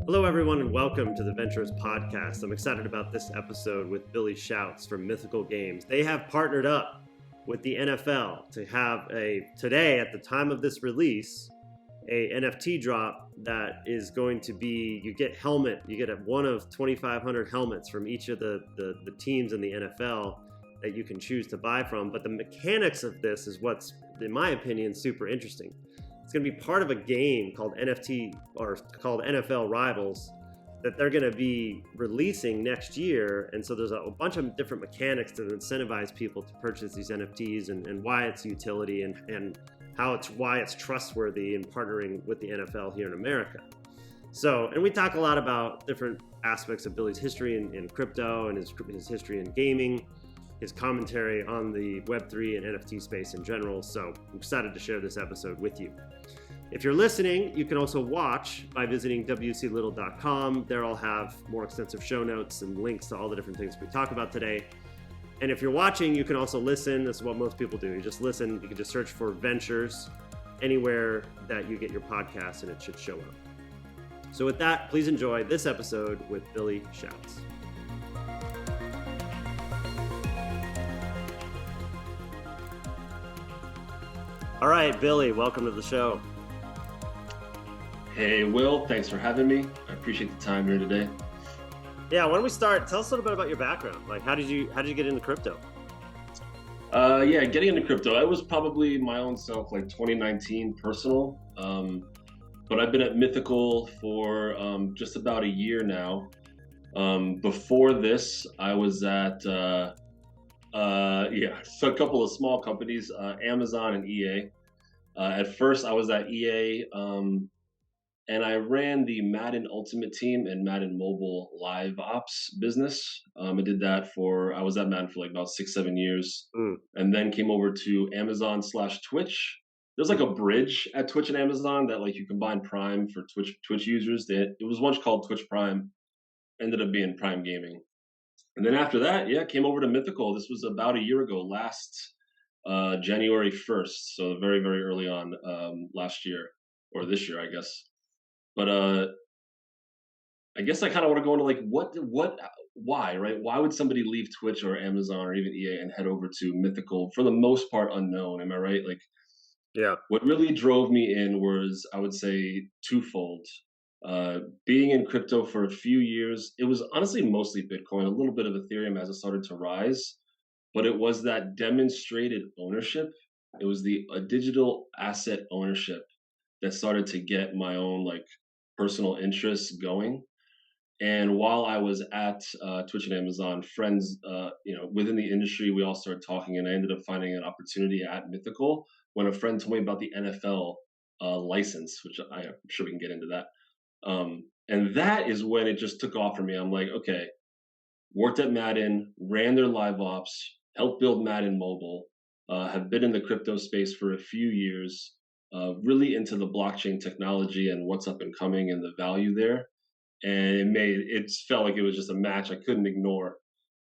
Hello, everyone, and welcome to the Ventures Podcast. I'm excited about this episode with Billy Schautz from Mythical Games. They have partnered up with the NFL to have today, at the time of this release, a NFT drop that is going to be, you get one of 2,500 helmets from each of the teams in the NFL that you can choose to buy from. But the mechanics of this is what's, in my opinion, super interesting. It's going to be part of a game called called NFL Rivals that they're going to be releasing next year. And so there's a bunch of different mechanics to incentivize people to purchase these NFTs and why it's utility and why it's trustworthy in partnering with the NFL here in America. So, and we talk a lot about different aspects of Billy's history in crypto and his history in gaming, his commentary on the Web3 and NFT space in general. So I'm excited to share this episode with you. If you're listening, you can also watch by visiting wclittle.com. There I'll have more extensive show notes and links to all the different things we talk about today. And if you're watching, you can also listen. This is what most people do. You just listen. You can just search for Ventures anywhere that you get your podcast and it should show up. So with that, please enjoy this episode with Billy Schautz. All right, Billy, welcome to the show. Hey, Will, thanks for having me. I appreciate the time here today. Yeah, why don't we start? Tell us a little bit about your background. Like, how did you get into crypto? Getting into crypto, it was probably my own self, like 2019 personal. But I've been at Mythical for just about a year now. Before this, I was at so a couple of small companies, Amazon and EA. At first, I was at EA, and I ran the Madden Ultimate Team and Madden Mobile Live Ops business. I was at Madden for like about 6-7 years, and then came over to Amazon/Twitch. There's like a bridge at Twitch and Amazon that like you combine Prime for Twitch users. It was once called Twitch Prime, ended up being Prime Gaming. And then after that, came over to Mythical. This was about a year ago, last January 1st. So very, very early on last year, or this year, I guess. But I guess I kind of want to go into like why, right? Why would somebody leave Twitch or Amazon or even EA and head over to Mythical, for the most part unknown? Am I right? Like, yeah. What really drove me in was, I would say, twofold. Being in crypto for a few years, it was honestly mostly Bitcoin, a little bit of Ethereum as it started to rise, but it was that demonstrated ownership. It was the digital asset ownership that started to get my own like personal interests going. And while I was at Twitch and Amazon, friends, within the industry, we all started talking, and I ended up finding an opportunity at Mythical when a friend told me about the NFL license, which I'm sure we can get into that. And that is when it just took off for me. I'm like, okay, worked at Madden, ran their live ops, helped build Madden Mobile, have been in the crypto space for a few years, really into the blockchain technology and what's up and coming and the value there. And it felt like it was just a match I couldn't ignore.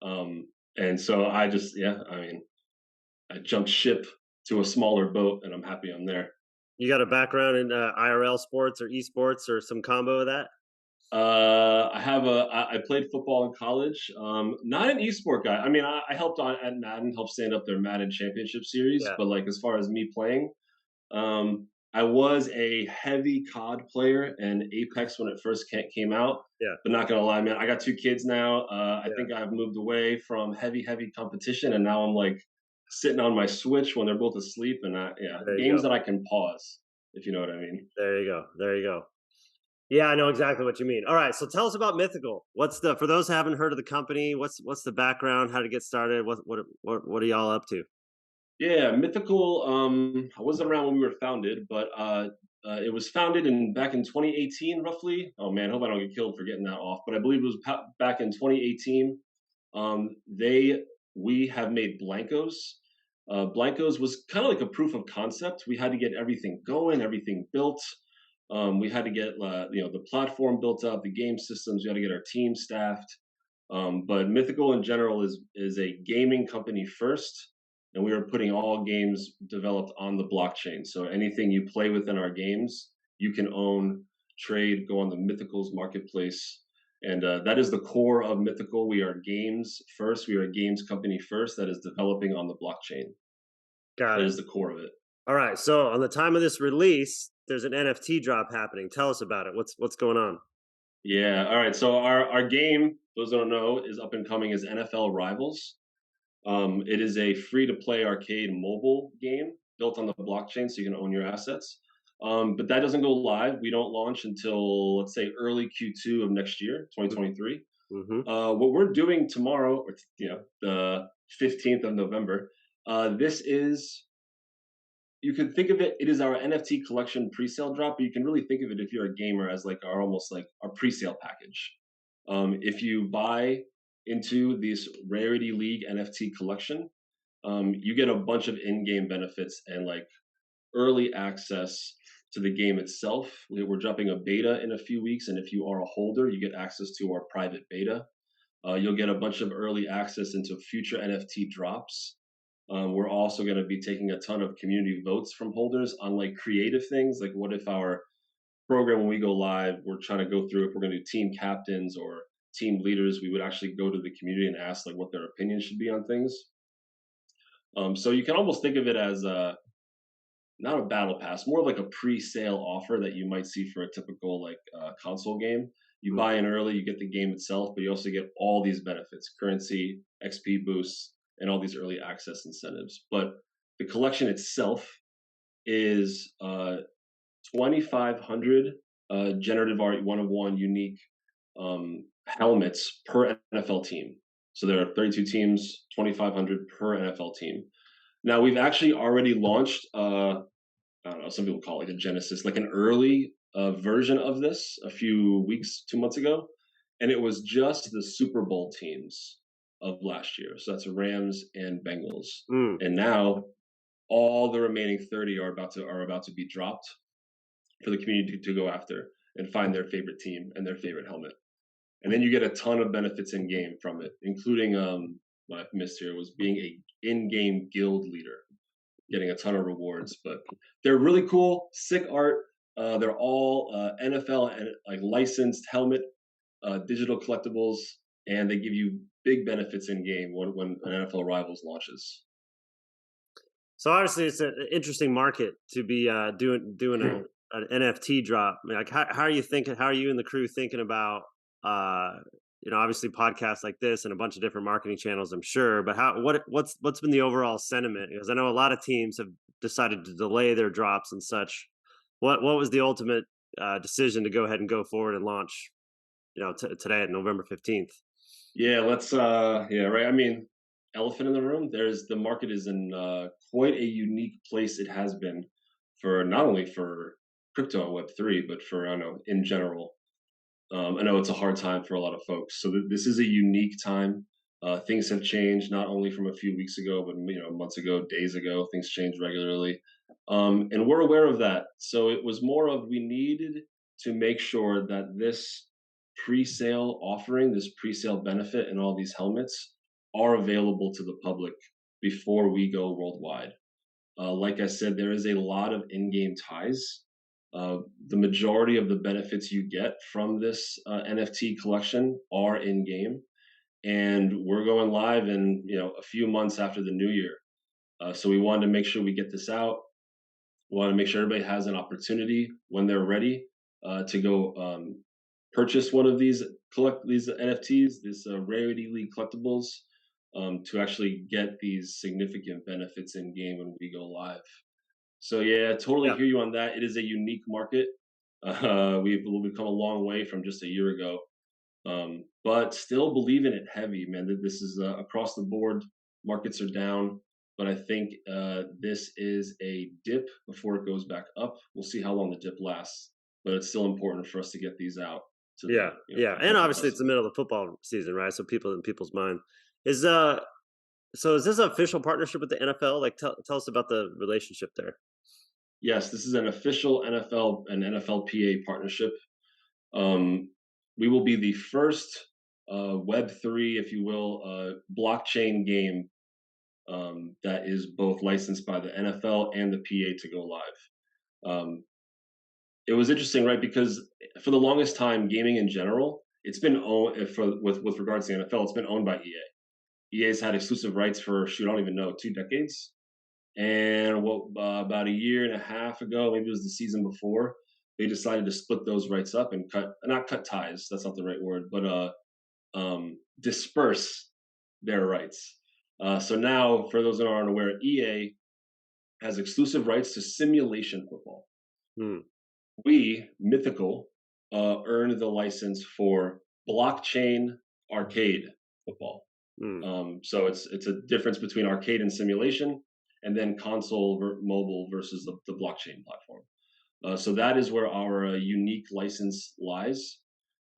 And so I jumped ship to a smaller boat, and I'm happy I'm there. You got a background in IRL sports or esports or some combo of that? I played football in college. Not an esport guy. I mean, I helped at Madden, helped stand up their Madden Championship Series. Yeah. But like as far as me playing, I was a heavy COD player and Apex when it first came out. Yeah. But not gonna lie, man, I got 2 kids now. I think I've moved away from heavy competition, and now I'm like sitting on my Switch when they're both asleep, and games that I can pause, if you know what I mean. There you go. Yeah, I know exactly what you mean. All right, so tell us about Mythical. For those who haven't heard of the company, what's the background? How to get started? What are y'all up to? Yeah, Mythical. I wasn't around when we were founded, but it was founded back in 2018, roughly. Oh man, hope I don't get killed for getting that off. But I believe it was back in 2018. We have made Blankos. Blankos was kind of like a proof of concept. We had to get everything going, everything built. We had to get the platform built up, the game systems. We had to get our team staffed. But Mythical in general is a gaming company first. And we are putting all games developed on the blockchain. So anything you play within our games, you can own trade, go on the Mythical's marketplace. And that is the core of Mythical. We are games first. We are a games company first that is developing on the blockchain. Got That it. is the core of it. All right. So on the time of this release, there's an NFT drop happening. Tell us about it. What's going on? Yeah. All right. So our game, those that don't know, is up and coming is NFL Rivals. It is a free-to-play arcade mobile game built on the blockchain, so you can own your assets. But that doesn't go live. We don't launch until, let's say, early Q2 of next year, 2023. Mm-hmm. What we're doing tomorrow, or the 15th of November, this is, you can think of it, it is our NFT collection pre-sale drop, but you can really think of it, if you're a gamer, as like our almost like our pre-sale package. If you buy into this Rarity League NFT collection, you get a bunch of in-game benefits and like early access to the game itself. We're dropping a beta in a few weeks, and if you are a holder, you get access to our private beta. You'll get a bunch of early access into future NFT drops. We're also going to be taking a ton of community votes from holders on like creative things. Like, what if our program, when we go live, we're trying to go through, if we're going to do team captains or team leaders, we would actually go to the community and ask like what their opinion should be on things. So you can almost think of it as not a battle pass, more of like a pre-sale offer that you might see for a typical like console game. You buy in early, you get the game itself, but you also get all these benefits: currency, XP boosts, and all these early access incentives. But the collection itself is 2,500 generative art one-of-one unique helmets per NFL team. So there are 32 teams, 2,500 per NFL team. Now we've actually already launched, I don't know, some people call it like a Genesis, like an early version of this a few weeks, 2 months ago. And it was just the Super Bowl teams of last year. So that's Rams and Bengals. And now all the remaining 30 are about to be dropped for the community to go after and find their favorite team and their favorite helmet. And then you get a ton of benefits in game from it, including what I've missed here was being a in-game guild leader, getting a ton of rewards. But they're really cool, sick art. They're all NFL and like licensed helmet, digital collectibles, and they give you big benefits in game when an NFL Rivals launches. So obviously, it's an interesting market to be doing an NFT drop. I mean, like, how are you thinking? How are you and the crew thinking about obviously podcasts like this and a bunch of different marketing channels, I'm sure. But what's been the overall sentiment? Because I know a lot of teams have decided to delay their drops and such. What was the ultimate decision to go ahead and go forward and launch? Today at November 15th. Yeah, right. I mean, elephant in the room. The market is in quite a unique place. It has been for not only for crypto and Web3, but for, I don't know, in general. I know it's a hard time for a lot of folks. So this is a unique time. Things have changed, not only from a few weeks ago, but months ago, days ago. Things change regularly, and we're aware of that. So it was more of, we needed to make sure that this pre-sale offering, this pre-sale benefit, and all these helmets are available to the public before we go worldwide. Like I said, there is a lot of in-game ties. The majority of the benefits you get from this NFT collection are in-game, and we're going live in a few months after the new year. So we wanted to make sure we get this out. We want to make sure everybody has an opportunity when they're ready to go purchase one of these NFTs, this Rarity League collectibles, to actually get these significant benefits in game when we go live. So yeah, totally hear you on that. It is a unique market. We've come a long way from just a year ago, but still believe in it heavy, man. That this is across the board. Markets are down, but I think this is a dip before it goes back up. We'll see how long the dip lasts, but it's still important for us to get these out. And obviously it's the middle of the football season, right? So people in people's mind is so is this an official partnership with the NFL? Like, tell us about the relationship there. Yes, this is an official NFL and NFLPA partnership. We will be the first Web3, if you will, blockchain game that is both licensed by the NFL and the PA to go live. it was interesting, right? Because for the longest time, gaming in general, it's been owned with regards to the NFL, it's been owned by EA. EA's had exclusive rights for shoot, I don't even know, 2 decades. And about a year and a half ago, maybe it was the season before, they decided to split those rights up and not cut ties. That's not the right word, but disperse their rights. So now, for those that aren't aware, EA has exclusive rights to simulation football. Hmm. We, Mythical, earned the license for blockchain arcade football. So it's a difference between arcade and simulation, and then console mobile versus the blockchain platform. So that is where our unique license lies.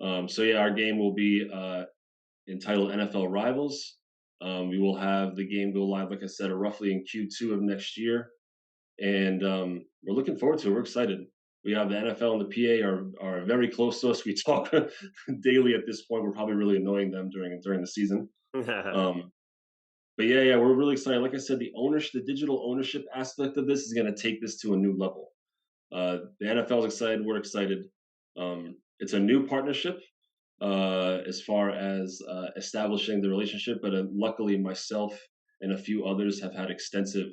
So yeah, our game will be entitled NFL Rivals. We will have the game go live, like I said, roughly in Q2 of next year, and we're looking forward to it. We're excited. We have the NFL and the PA are very close to us. We talk daily at this point. We're probably really annoying them during the season. But yeah, we're really excited. Like I said, the digital ownership aspect of this is going to take this to a new level. The NFL is excited. We're excited. It's a new partnership as far as establishing the relationship, but luckily myself and a few others have had extensive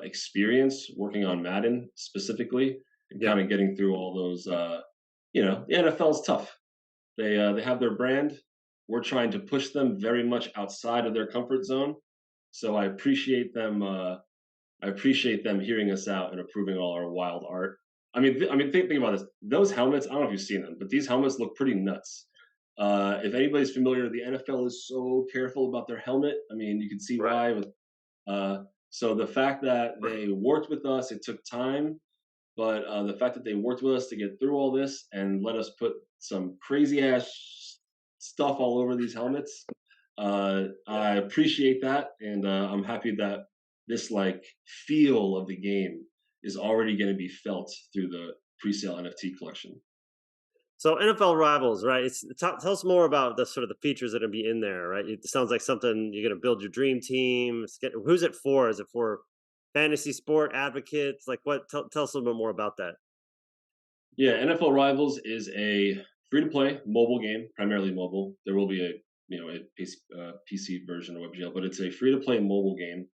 experience working on Madden specifically, and kind of getting through all those. The NFL is tough. They have their brand. We're trying to push them very much outside of their comfort zone. So I appreciate them. I appreciate them hearing us out and approving all our wild art. Think about this. Those helmets. I don't know if you've seen them, but these helmets look pretty nuts. If anybody's familiar, the NFL is so careful about their helmet. I mean, you can see why. With so the fact that they worked with us, it took time, but the fact that they worked with us to get through all this and let us put some crazy ass stuff all over these helmets, I appreciate that, and I'm happy that this feel of the game is already going to be felt through the pre-sale NFT collection. So NFL Rivals, right? Tell us more about the sort of the features that are be in there, right? It sounds like something you're going to build your dream team. Who's it for? Is it for fantasy sport advocates? Like what? Tell us a little bit more about that. Yeah, NFL Rivals is a free-to-play mobile game, primarily mobile. There will be a PC version of WebGL, but it's a free-to-play mobile game.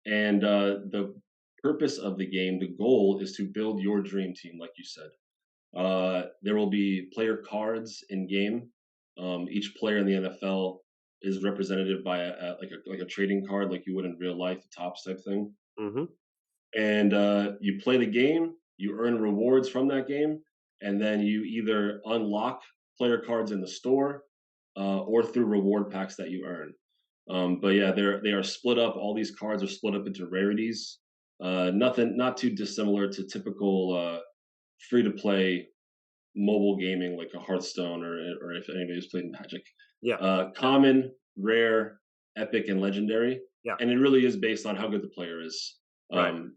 And the purpose of the game, the goal is to build your dream team, like you said. There will be player cards in game. Each player in the NFL is represented by a trading card, like you would in real life, the Topps type thing. Mm-hmm. And you play the game, you earn rewards from that game, and then you either unlock player cards in the store or through reward packs that you earn. But yeah, they are split up. All these cards are split up into rarities. Not too dissimilar to typical free to play mobile gaming like a Hearthstone or if anybody's played Magic. Yeah. Common, rare, epic, and legendary. Yeah. And it really is based on how good the player is.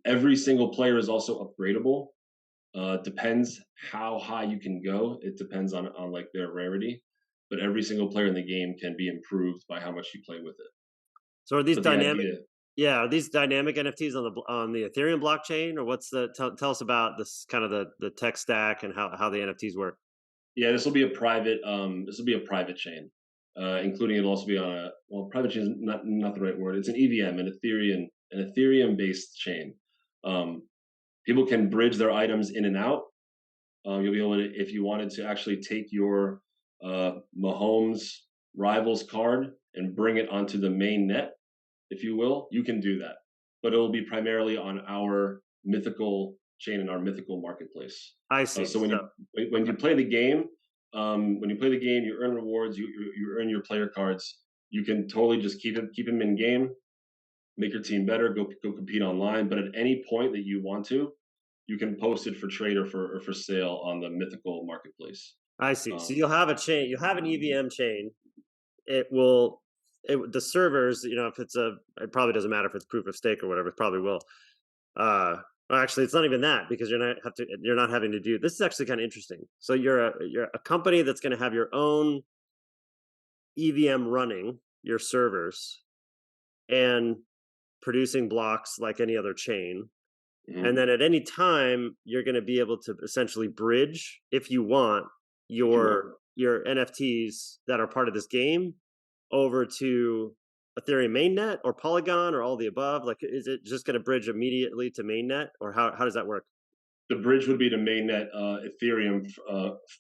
Every single player is also upgradable. Depends how high you can go. It depends on their rarity. But every single player in the game can be improved by how much you play with it. So are these dynamic? Are these dynamic NFTs on the Ethereum blockchain, or what's tell us about this kind of the tech stack and how the NFTs work? Yeah, this will be a private chain, including it'll also be on private chain is not the right word. It's an EVM, an Ethereum based chain. People can bridge their items in and out. You'll be able to, if you wanted to actually take your Mahomes Rivals card and bring it onto the main net, if you will, you can do that. But it will be primarily on our Mythical chain and our Mythical marketplace. I see. So when you play the game, you earn rewards, you earn your player cards. You can totally just keep them in game, make your team better, go compete online. But at any point that you want to, you can post it for trade or for sale on the Mythical marketplace. I see. So you'll have a chain. You'll have an EVM chain. The servers, if it probably doesn't matter if it's proof of stake or whatever. It probably will. Well, actually, it's not even that because you're not having to do. This is actually kind of interesting. So you're a company that's going to have your own EVM running your servers and producing blocks like any other chain. And then at any time, you're going to be able to essentially bridge, if you want, If you want. your NFTs that are part of this game over to Ethereum mainnet or Polygon or all the above. Like, is it just going to bridge immediately to mainnet, or how does that work? The bridge would be to mainnet Ethereum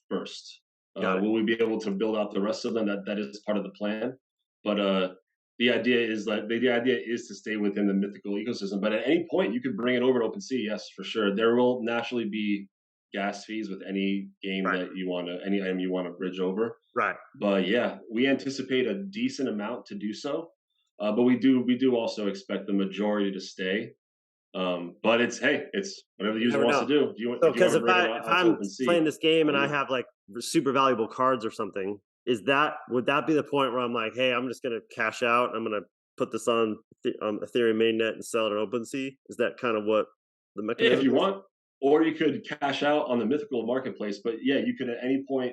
first. Got it. Will we be able to build out the rest of them? That is part of the plan. But the idea is that the idea is to stay within the Mythical ecosystem. But at any point, you could bring it over to OpenSea. Yes, for sure. There will naturally be gas fees with any game Right. that you want to, any item you want to bridge over. Right. But yeah, we anticipate a decent amount to do so. But we do also expect the majority to stay. But it's whatever the You user never wants know. to do. If you So, if you because want to if bring it if out to I'm OpenSea, playing this game and all I you. have like super valuable cards or something, would that be the point where I'm like, hey, I'm just going to cash out. I'm going to put this on Ethereum mainnet and sell it on OpenSea. Is that kind of what the Yeah, if mechanism you is? want, or you could cash out on the Mythical marketplace. But yeah, you could at any point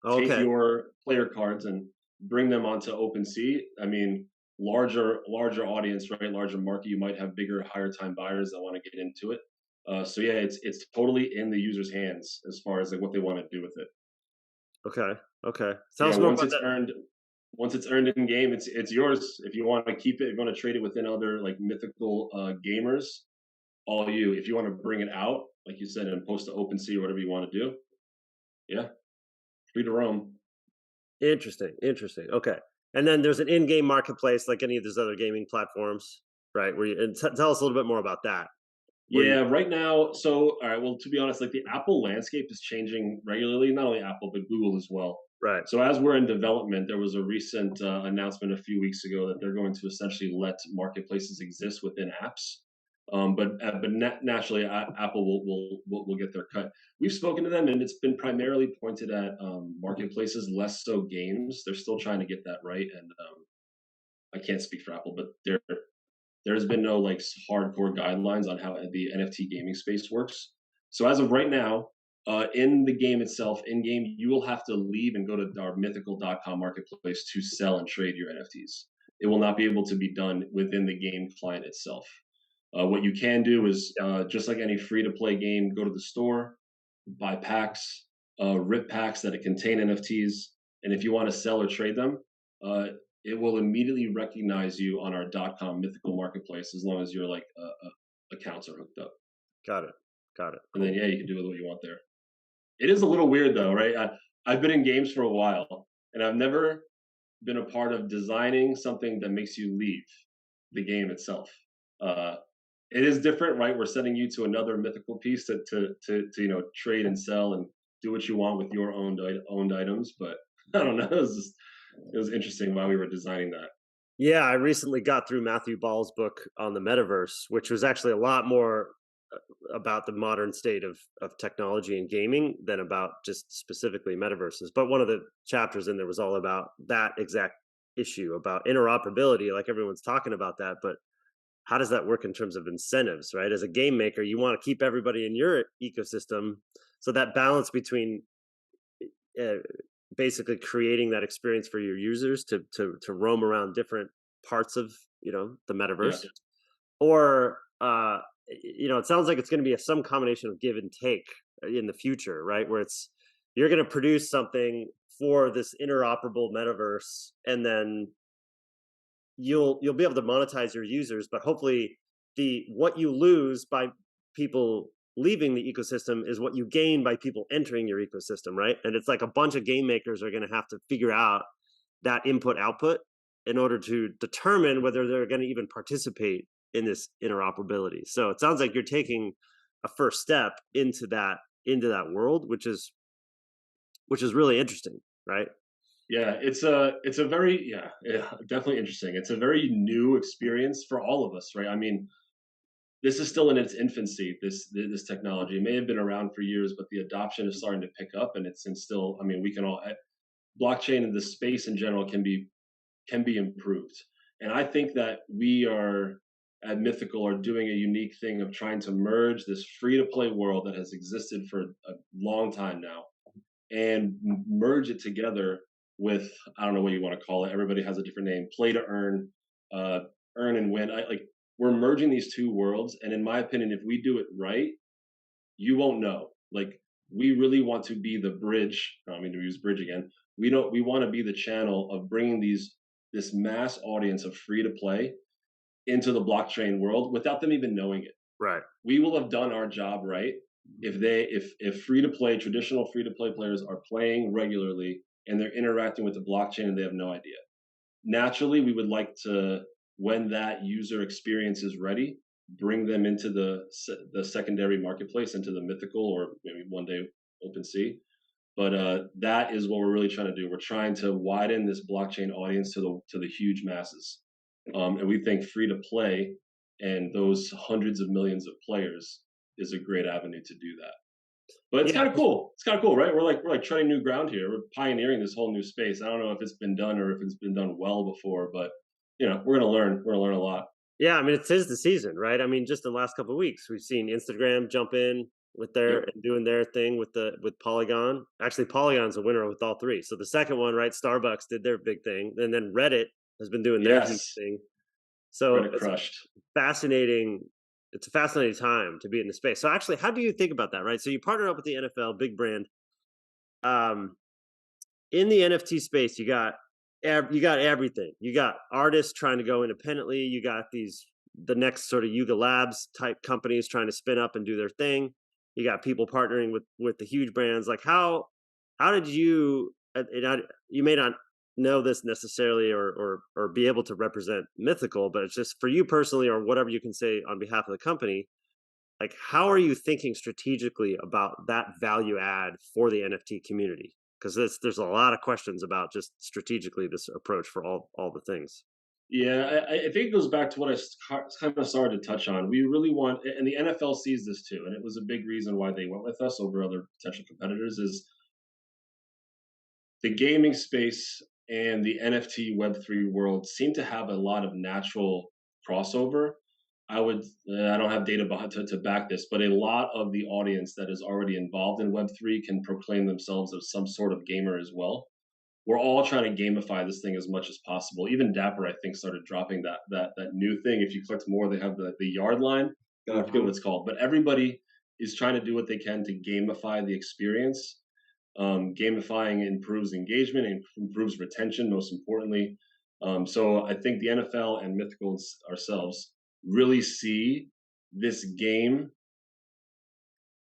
take Okay. your player cards and bring them onto OpenSea. I mean, larger audience, right? Larger market. You might have bigger, higher time buyers that want to get into it. So yeah, it's totally in the user's hands as far as like what they want to do with it. Okay. Okay. Tell Yeah, us more about that. once it's earned in game, it's yours. If you want to keep it, if you want to trade it within other like mythical gamers, all you. If you want to bring it out, like you said, and post to OpenSea or whatever you want to do, yeah, free to roam. Interesting. Interesting. Okay. And then there's an in-game marketplace like any of those other gaming platforms, right? Where you and tell us a little bit more about that. Where you Yeah, right now. So, all right. Well, to be honest, like the Apple landscape is changing regularly. Not only Apple, but Google as well. right. So, as we're in development, there was a recent announcement a few weeks ago that they're going to essentially let marketplaces exist within apps. But naturally, Apple will get their cut. We've spoken to them, and it's been primarily pointed at marketplaces, less so games. They're still trying to get that right, and I can't speak for Apple, but there's been no like hardcore guidelines on how the NFT gaming space works. So as of right now, in the game itself, in game, you will have to leave and go to our mythical.com marketplace to sell and trade your NFTs. It will not be able to be done within the game client itself. What you can do is just like any free to play game, go to the store, buy packs, rip packs that contain NFTs, and if you want to sell or trade them, uh, it will immediately recognize you on our .com mythical marketplace as long as your like accounts are hooked up, Got it. Got it. and Cool. then yeah, you can do with what you want there. It is a little weird though, right? I've been in games for a while, and I've never been a part of designing something that makes you leave the game itself. Uh, it is different, right? We're sending you to another mythical piece to trade and sell and do what you want with your owned items. But I don't know. It was interesting while we were designing that. Yeah, I recently got through Matthew Ball's book on the metaverse, which was actually a lot more about the modern state of technology and gaming than about just specifically metaverses. But one of the chapters in there was all about that exact issue about interoperability, like everyone's talking about that, but how does that work in terms of incentives, right? As a game maker, you want to keep everybody in your ecosystem, so that balance between uh, basically creating that experience for your users to roam around different parts of the Yeah, metaverse, or it sounds like it's going to be some combination of give and take in the future, right? Where you're going to produce something for this interoperable metaverse, and then you'll be able to monetize your users, but hopefully the what you lose by people leaving the ecosystem is what you gain by people entering your ecosystem, right? And it's like a bunch of game makers are going to have to figure out that input output in order to determine whether they're going to even participate in this interoperability. So it sounds like you're taking a first step into that world, which is really interesting, right? yeah. It's a very yeah, definitely interesting. It's a very new experience for all of us, right? I mean, this is still in its infancy. This technology, it may have been around for years, but the adoption is starting to pick up, and it's in still. I mean, we can all blockchain and the space in general can be improved. And I think that we are at Mythical are doing a unique thing of trying to merge this free to play world that has existed for a long time now and merge it together with, I don't know what you want to call it. Everybody has a different name. Play to earn, uh, earn and win. we're merging these two worlds, and in my opinion, if we do it right, you won't know. Like, we really want to be the bridge. I don't mean to use bridge again. We want to be the channel of bringing this mass audience of free to play into the blockchain world without them even knowing it. Right. We will have done our job right if free to play, traditional free to play players are playing regularly and they're interacting with the blockchain and they have no idea. Naturally, we would like to, when that user experience is ready, bring them into the secondary marketplace, into the Mythical, or maybe one day OpenSea. But that is what we're really trying to do. We're trying to widen this blockchain audience to the huge masses, and we think free to play and those hundreds of millions of players is a great avenue to do that. But it's kind of cool. It's kind of cool, right? We're like treading new ground here. We're pioneering this whole new space. I don't know if it's been done or if it's been done well before, but we're gonna learn. We're gonna learn a lot. Yeah, I mean, it is the season, right? I mean, just the last couple of weeks, we've seen Instagram jump in with and doing their thing with Polygon. Actually, Polygon's a winner with all three. So the second one, right? Starbucks did their big thing, and then Reddit has been doing their huge thing. So Reddit crushed. Fascinating. It's a fascinating time to be in the space. So actually, how do you think about that, right? So you partner up with the NFL, big brand. In the NFT space, you got everything. You got artists trying to go independently. You got the next sort of Yuga Labs type companies trying to spin up and do their thing. You got people partnering with the huge brands. Like how did you? You may not know this necessarily or be able to represent Mythical, but it's just for you personally, or whatever you can say on behalf of the company. Like, how are you thinking strategically about that value add for the NFT community? Because there's a lot of questions about just strategically this approach for all the things. Yeah, I think it goes back to what I kind of started to touch on. We really want, and the NFL sees this too, and it was a big reason why they went with us over other potential competitors, is the gaming space and the NFT Web3 world seem to have a lot of natural crossover. I don't have data to back this, but a lot of the audience that is already involved in Web3 can proclaim themselves as some sort of gamer as well. We're all trying to gamify this thing as much as possible. Even Dapper, I think, started dropping that new thing. If you click more, they have the yard line. I forget what it's called, but everybody is trying to do what they can to gamify the experience. Gamifying improves engagement and improves retention, most importantly. So I think the NFL and Mythical ourselves really see this game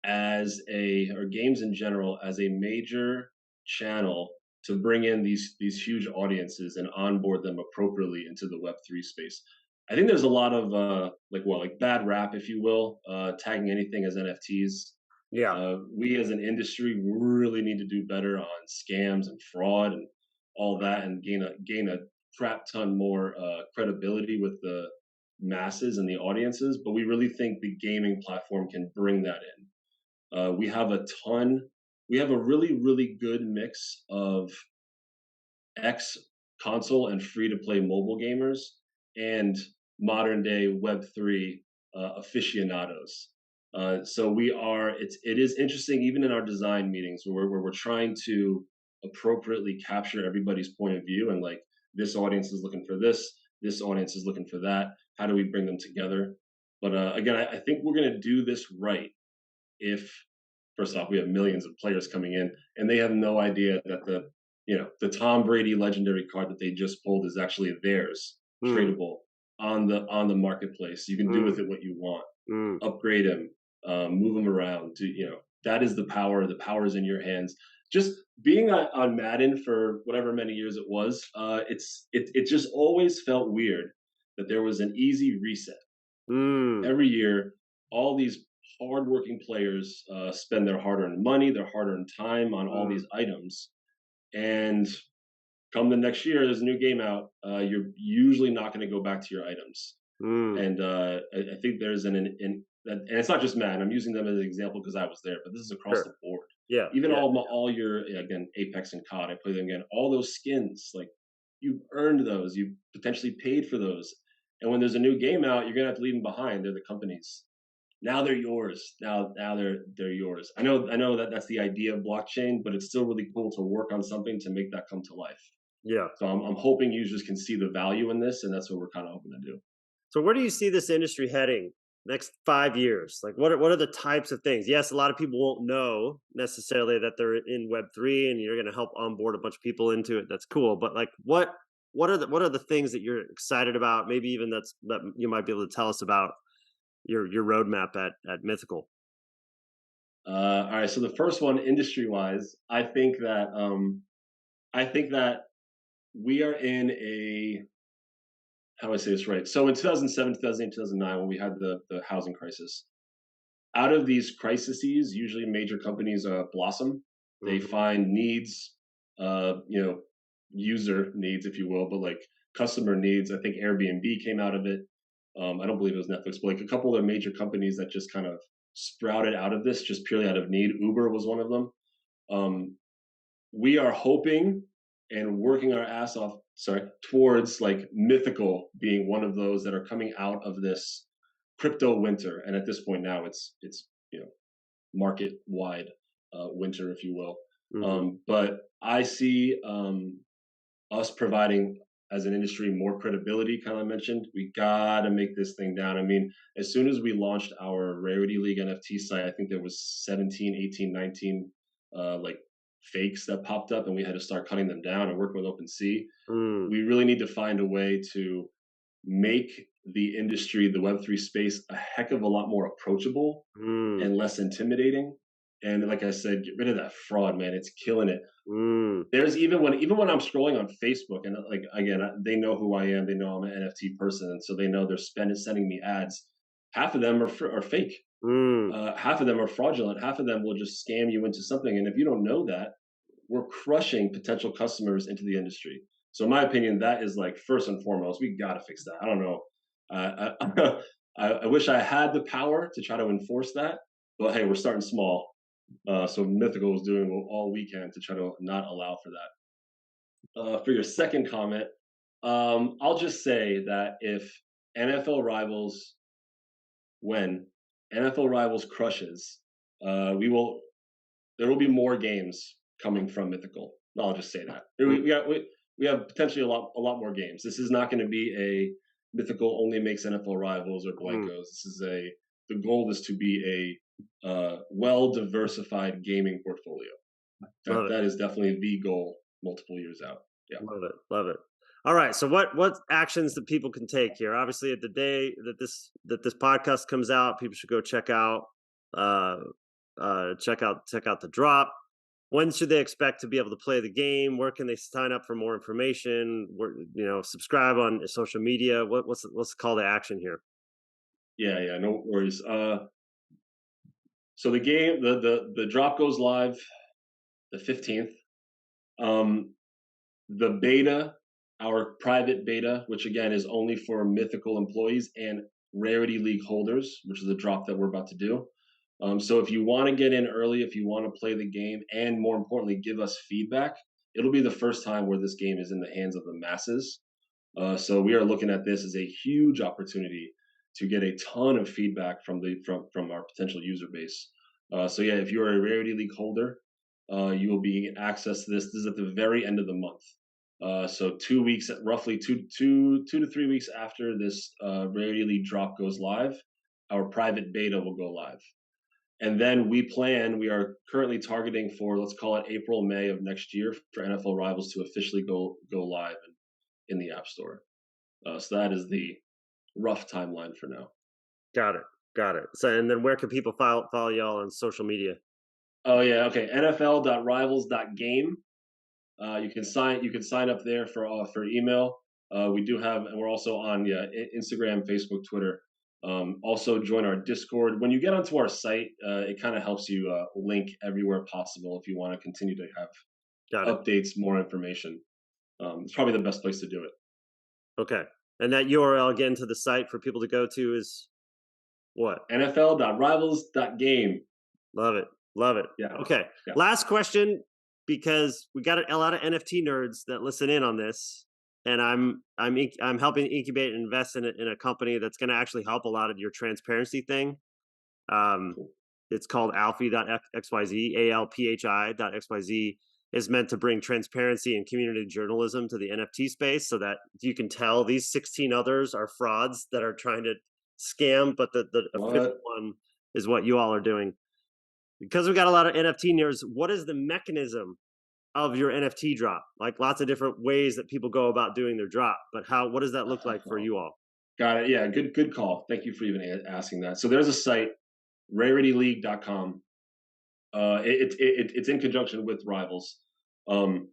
or games in general, as a major channel to bring in these huge audiences and onboard them appropriately into the Web3 space. I think there's a lot of like bad rap, if you will, tagging anything as NFTs. Yeah. We as an industry really need to do better on scams and fraud and all that, and gain a crap ton more credibility with the masses and the audiences. But we really think the gaming platform can bring that in. We have a really, really good mix of console and free to play mobile gamers and modern day Web3 aficionados. So it is interesting, even in our design meetings where we're trying to appropriately capture everybody's point of view, and like, this audience is looking for this audience is looking for that. How do we bring them together? But again, I think we're going to do this right if, first off, we have millions of players coming in and they have no idea that the Tom Brady legendary card that they just pulled is actually theirs, tradable on the marketplace. You can do with it what you want. Upgrade him, move him around. That is the power. The power is in your hands. Just being on Madden for whatever many years it was, it just always felt weird that there was an easy reset. Every year, all these hardworking players spend their hard-earned money, their hard-earned time on all these items, and come the next year, there's a new game out. You're usually not going to go back to your items, and I think there's and it's not just Madden. I'm using them as an example because I was there, but this is across the board. Yeah, even all your, again, Apex and COD, I play them again. All those skins, like, you've earned those, you potentially paid for those, and when there's a new game out, you're gonna have to leave them behind. They're the companies. Now they're yours. Now they're yours. I know that's the idea of blockchain, but it's still really cool to work on something to make that come to life. Yeah. So I'm hoping users can see the value in this, and that's what we're kind of hoping to do. So where do you see this industry heading next 5 years? Like what are the types of things? Yes, a lot of people won't know necessarily that they're in Web3 and you're going to help onboard a bunch of people into it. That's cool. But like what are the things that you're excited about? Maybe even that you might be able to tell us about your roadmap at Mythical. All right. So the first one, industry wise, I think that we are in a, how do I say this right? So in 2007, 2008, 2009, when we had the housing crisis, out of these crises, usually major companies blossom. They Mm-hmm. find needs, you know, user needs, if you will, but like customer needs. I think Airbnb came out of it. I don't believe it was Netflix, but like a couple of major companies that just kind of sprouted out of this, just purely out of need. Uber was one of them. Um, we are hoping and working our ass off, sorry, towards like Mythical being one of those that are coming out of this crypto winter. And at this point now, it's you know, market wide winter, if you will. Mm-hmm. But I see us providing as an industry more credibility. Kind of mentioned, we gotta make this thing down. I mean, as soon as we launched our Rarity League NFT site, I think there was 17, 18, 19 like fakes that popped up, and we had to start cutting them down and working with OpenSea. Mm, We really need to find a way to make the industry, the Web3 space, a heck of a lot more approachable mm, and less intimidating. And like I said, get rid of that fraud, man. It's killing it. mm, There's even when I'm scrolling on Facebook, and like again, they know who I am. They know I'm an NFT person, and so they know they're sending me ads. Half of them are fake. mm. Half of them are fraudulent. Half of them will just scam you into something. And if you don't know that, we're crushing potential customers into the industry. So in my opinion, that is like first and foremost. We got to fix that. I don't know. I wish I had the power to try to enforce that, but hey, we're starting small. So Mythical is doing all we can to try to not allow for that. For your second comment, I'll just say that if NFL Rivals, when NFL Rivals crushes, we will. There will be more games coming from Mythical. I'll just say that Mm. we have potentially a lot more games. This is not going to be a Mythical only makes NFL Rivals or Mm. Blankos. The goal is to be a well diversified gaming portfolio. Love it. That is definitely the goal multiple years out. Yeah. Love it. Love it. All right. So what actions that people can take here? Obviously, at the day that this podcast comes out, people should go uh check out the drop. When should they expect to be able to play the game? Where can they sign up for more information? Where, subscribe on social media. What's the call to action here? Yeah. No worries. So the drop goes live the 15th. The beta, our private beta, which again is only for Mythical employees and Rarity League holders, which is the drop that we're about to do. So if you want to get in early, if you want to play the game, and more importantly, give us feedback, it'll be the first time where this game is in the hands of the masses. So we are looking at this as a huge opportunity to get a ton of feedback from our potential user base. So yeah, if you're a Rarity League holder, you will be access to this. This is at the very end of the month. So 2 weeks, roughly two to 3 weeks after this Rarity League drop goes live, our private beta will go live. And then we are currently targeting for, let's call it April, May of next year for NFL Rivals to officially go live in the App Store. So that is the rough timeline for now. Got it. Got it. So, and then where can people follow y'all on social media? Oh yeah, okay. NFL.rivals.game. You can sign up there for email. We do have, and we're also on Instagram, Facebook, Twitter. Also join our Discord. When you get onto our site, it kind of helps you link everywhere possible if you want to continue to have Got it. updates, more information. It's probably the best place to do it. Okay. And that URL again to the site for people to go to is what? NFL.rivals.game. Love it. Love it. Yeah. Okay. Yeah. Last question, because we got a lot of NFT nerds that listen in on this, and I'm helping incubate and invest in a company that's going to actually help a lot of your transparency thing. Cool. It's called alphi.xyz, alphi.xyz. is meant to bring transparency and community journalism to the NFT space so that you can tell these 16 others are frauds that are trying to scam, but the official one is what you all are doing. Because we got a lot of NFT news, what is the mechanism of your NFT drop? Like lots of different ways that people go about doing their drop, but what does that look like for you all? Got it. Yeah, good call. Thank you for even asking that. So there's a site, rarityleague.com. It's in conjunction with Rivals. On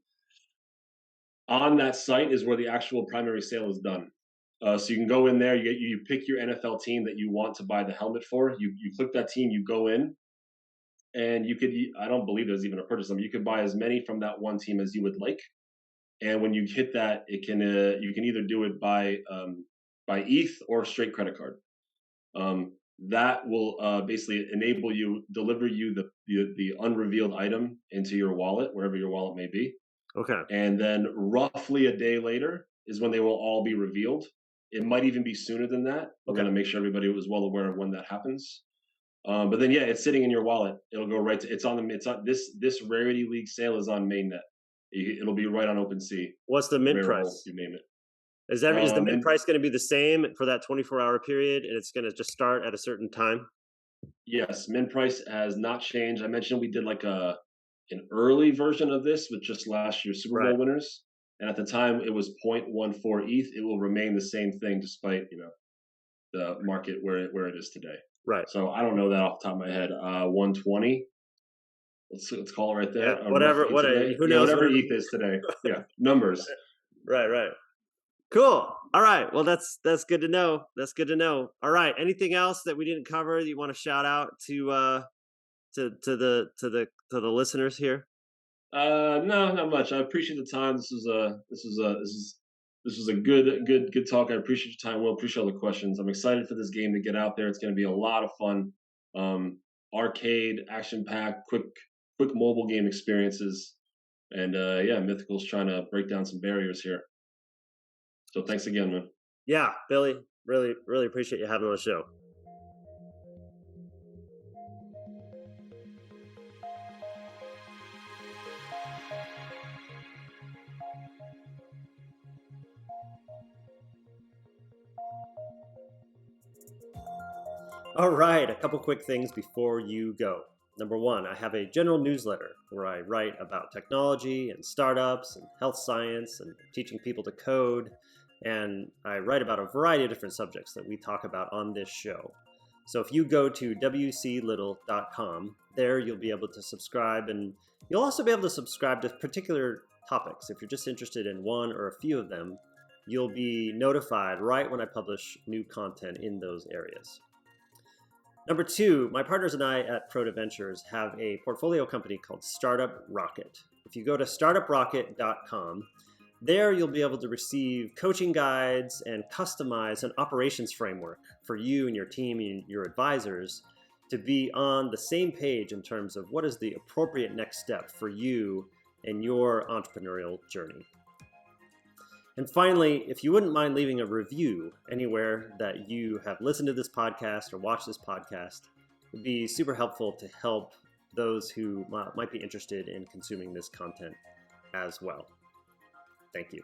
that site is where the actual primary sale is done. So you can go in there, you pick your NFL team that you want to buy the helmet for. You click that team, you go in, and I don't believe there's even a purchase limit. You can buy as many from that one team as you would like. And when you hit that, you can either do it by ETH or straight credit card. That will basically deliver you the unrevealed item into your wallet, wherever your wallet may be. Okay. And then roughly a day later is when they will all be revealed. It might even be sooner than that. We're going to make sure everybody was well aware of when that happens. But then, it's sitting in your wallet. It'll go right to, it's on this Rarity League sale is on mainnet. It'll be right on OpenSea. What's the mint price? You name it. Is the mint price going to be the same for that 24-hour period, and it's going to just start at a certain time? Yes, mint price has not changed. I mentioned we did like an early version of this with just last year's Super Bowl winners, and at the time it was 0.14 ETH. It will remain the same thing despite the market where it is today. Right. So I don't know that off the top of my head. 120. Let's call it right there. Yeah, whatever whatever ETH is today. Yeah, numbers. Right. Cool. All right. Well, that's good to know. That's good to know. All right. Anything else that we didn't cover that you want to shout out to the listeners here? No, not much. I appreciate the time. This was a good talk. I appreciate your time. Will, appreciate all the questions. I'm excited for this game to get out there. It's going to be a lot of fun. Arcade, action-packed, quick mobile game experiences, and Mythical's trying to break down some barriers here. So thanks again, man. Yeah, Billy, really, really appreciate you having on the show. All right, a couple quick things before you go. Number one, I have a general newsletter where I write about technology and startups and health science and teaching people to code. And I write about a variety of different subjects that we talk about on this show. So if you go to wclittle.com, there you'll be able to subscribe, and you'll also be able to subscribe to particular topics. If you're just interested in one or a few of them, you'll be notified right when I publish new content in those areas. Number two, my partners and I at Proto Ventures have a portfolio company called Startup Rocket. If you go to startuprocket.com, there you'll be able to receive coaching guides and customize an operations framework for you and your team and your advisors to be on the same page in terms of what is the appropriate next step for you and your entrepreneurial journey. And finally, if you wouldn't mind leaving a review anywhere that you have listened to this podcast or watched this podcast, it would be super helpful to help those who might be interested in consuming this content as well. Thank you.